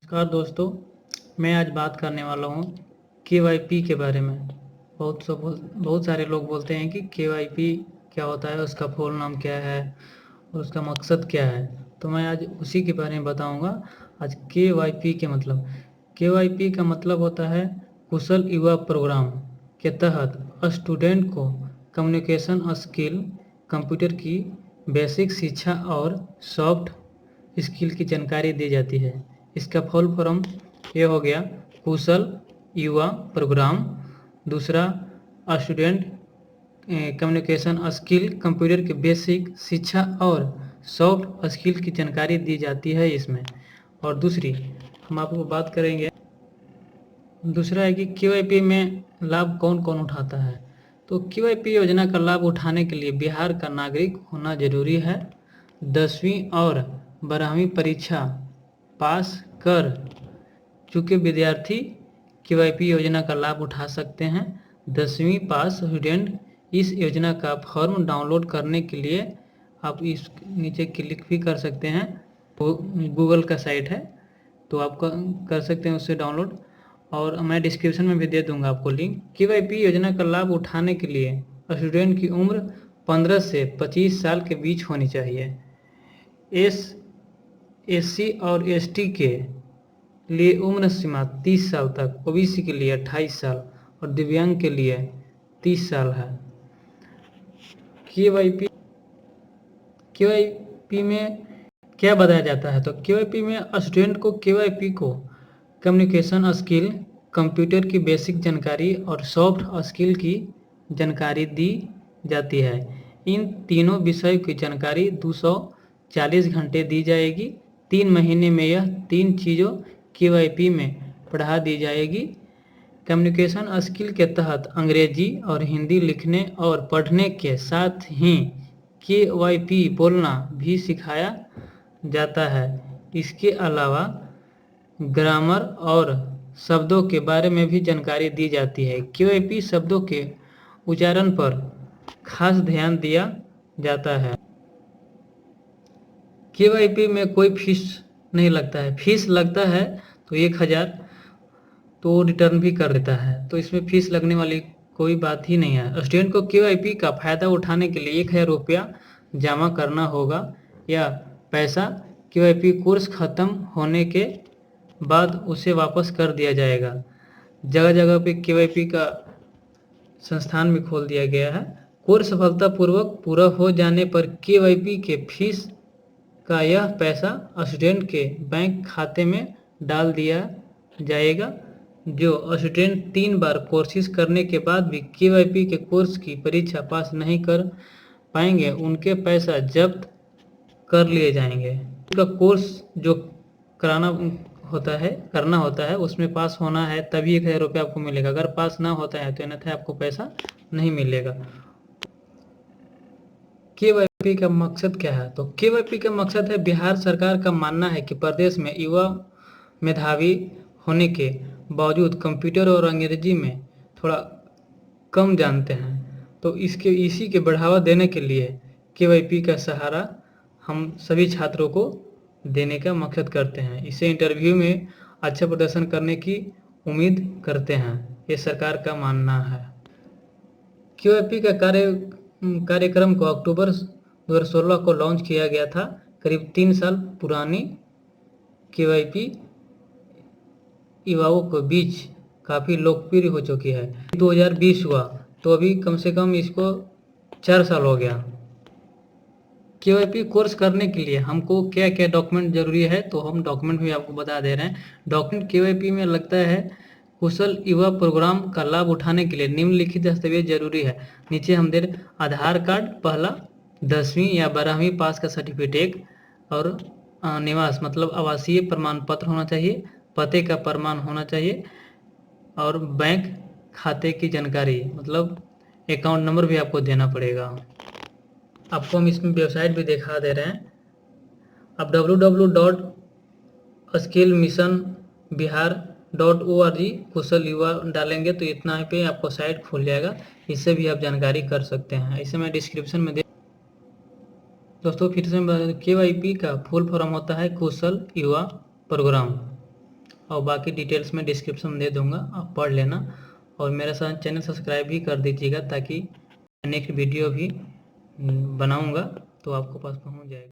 नमस्कार दोस्तों, मैं आज बात करने वाला हूँ केवाईपी के बारे में। बहुत सारे लोग बोलते हैं कि केवाईपी क्या होता है, उसका फुल नाम क्या है और उसका मकसद क्या है। तो मैं आज उसी के बारे में बताऊँगा। आज केवाईपी केवाईपी का मतलब होता है कुशल युवा प्रोग्राम के तहत स्टूडेंट को कम्युनिकेशन स्किल, कंप्यूटर की बेसिक शिक्षा और सॉफ्ट स्किल की जानकारी दी जाती है। इसका फुल फॉर्म ये हो गया कुशल युवा प्रोग्राम। दूसरा, स्टूडेंट कम्युनिकेशन स्किल, कंप्यूटर की बेसिक शिक्षा और सॉफ्ट स्किल की जानकारी दी जाती है इसमें। और दूसरी हम आपको बात करेंगे, दूसरा है कि केवाईपी में लाभ कौन कौन उठाता है। तो केवाईपी योजना का लाभ उठाने के लिए बिहार का नागरिक होना जरूरी है। 10वीं और 12वीं परीक्षा पास कर चुके विद्यार्थी केवाईपी योजना का लाभ उठा सकते हैं। 10वीं पास स्टूडेंट इस योजना का फॉर्म डाउनलोड करने के लिए आप इस नीचे क्लिक भी कर सकते हैं। गूगल का साइट है, तो आप कर सकते हैं उससे डाउनलोड, और मैं डिस्क्रिप्शन में भी दे दूंगा आपको लिंक। केवाईपी योजना का लाभ उठाने के लिए स्टूडेंट की उम्र 15 से 25 साल के बीच होनी चाहिए। एससी और एसटी के लिए उम्र सीमा 30 साल तक, ओबीसी के लिए 28 साल और दिव्यांग के लिए 30 साल है। केवाईपी केवाईपी में क्या बताया जाता है। तो केवाईपी में स्टूडेंट को केवाईपी को कम्युनिकेशन स्किल, कंप्यूटर की बेसिक जानकारी और सॉफ्ट स्किल की जानकारी दी जाती है। इन तीनों विषयों की जानकारी 240 घंटे दी जाएगी। 3 महीने में यह 3 चीज़ों केवाईपी में पढ़ा दी जाएगी। कम्युनिकेशन स्किल के तहत अंग्रेजी और हिंदी लिखने और पढ़ने के साथ ही केवाईपी बोलना भी सिखाया जाता है। इसके अलावा ग्रामर और शब्दों के बारे में भी जानकारी दी जाती है। केवाईपी शब्दों के उच्चारण पर खास ध्यान दिया जाता है। केवाईपी में कोई फीस नहीं लगता है। फीस लगता है तो 1000, तो रिटर्न भी कर देता है, तो इसमें फीस लगने वाली कोई बात ही नहीं है। स्टूडेंट को केवाईपी का फ़ायदा उठाने के लिए 1000 रुपया जमा करना होगा, या पैसा केवाईपी कोर्स ख़त्म होने के बाद उसे वापस कर दिया जाएगा। जगह जगह पे केवाईपी का संस्थान भी खोल दिया गया है। कोर्स सफलतापूर्वक पूरा हो जाने पर केवाईपी के फीस का यह पैसा स्टूडेंट के बैंक खाते में डाल दिया जाएगा। जो स्टूडेंट 3 बार कोर्सेज करने के बाद भी केवाईपी के कोर्स की परीक्षा पास नहीं कर पाएंगे, उनके पैसा जब्त कर लिए जाएंगे। उनका कोर्स जो करना होता है उसमें पास होना है, तभी 1000 रुपये आपको मिलेगा। अगर पास ना होता है तो अन्यथा आपको पैसा नहीं मिलेगा। केवाईपी का मकसद क्या है। तो केवाईपी का मकसद है, बिहार सरकार का मानना है कि प्रदेश में युवा मेधावी होने के बावजूद कंप्यूटर और अंग्रेजी में थोड़ा कम जानते हैं, तो इसी के बढ़ावा देने के लिए केवाईपी का सहारा हम सभी छात्रों को देने का मकसद करते हैं। इसे इंटरव्यू में अच्छा प्रदर्शन करने की उम्मीद करते हैं, ये सरकार का मानना है। केवाईपी का कार्यक्रम को अक्टूबर 2016 को लॉन्च किया गया था। करीब 3 साल पुरानी केवाईपी युवाओं के बीच काफ़ी लोकप्रिय हो चुकी है। 2020 हुआ तो अभी कम से कम इसको 4 साल हो गया। केवाईपी कोर्स करने के लिए हमको क्या क्या डॉक्यूमेंट जरूरी है, तो हम डॉक्यूमेंट भी आपको बता दे रहे हैं। डॉक्यूमेंट केवाईपी में लगता है कुशल युवा प्रोग्राम का लाभ उठाने के लिए निम्नलिखित दस्तावेज जरूरी है। नीचे हम दे रहे आधार कार्ड पहला, 10वीं या 12वीं पास का सर्टिफिकेट, और निवास मतलब आवासीय प्रमाण पत्र होना चाहिए, पते का प्रमाण होना चाहिए, और बैंक खाते की जानकारी मतलब अकाउंट नंबर भी आपको देना पड़ेगा। आपको हम इसमें वेबसाइट भी दिखा दे रहे हैं। आप www.skillmissionbihar.org कुशल युवा डालेंगे तो इतना पे आपको साइट खुल जाएगा, इससे भी आप जानकारी कर सकते हैं। इसे मैं डिस्क्रिप्शन में दोस्तों फिर से केवाईपी का फुल फॉर्म होता है कुशल युवा प्रोग्राम। और बाकी डिटेल्स मैं डिस्क्रिप्शन में दे दूँगा, आप पढ़ लेना और मेरा चैनल सब्सक्राइब भी कर दीजिएगा ताकि नेक्स्ट वीडियो भी बनाऊँगा तो आपको पास पहुँच जाएगा।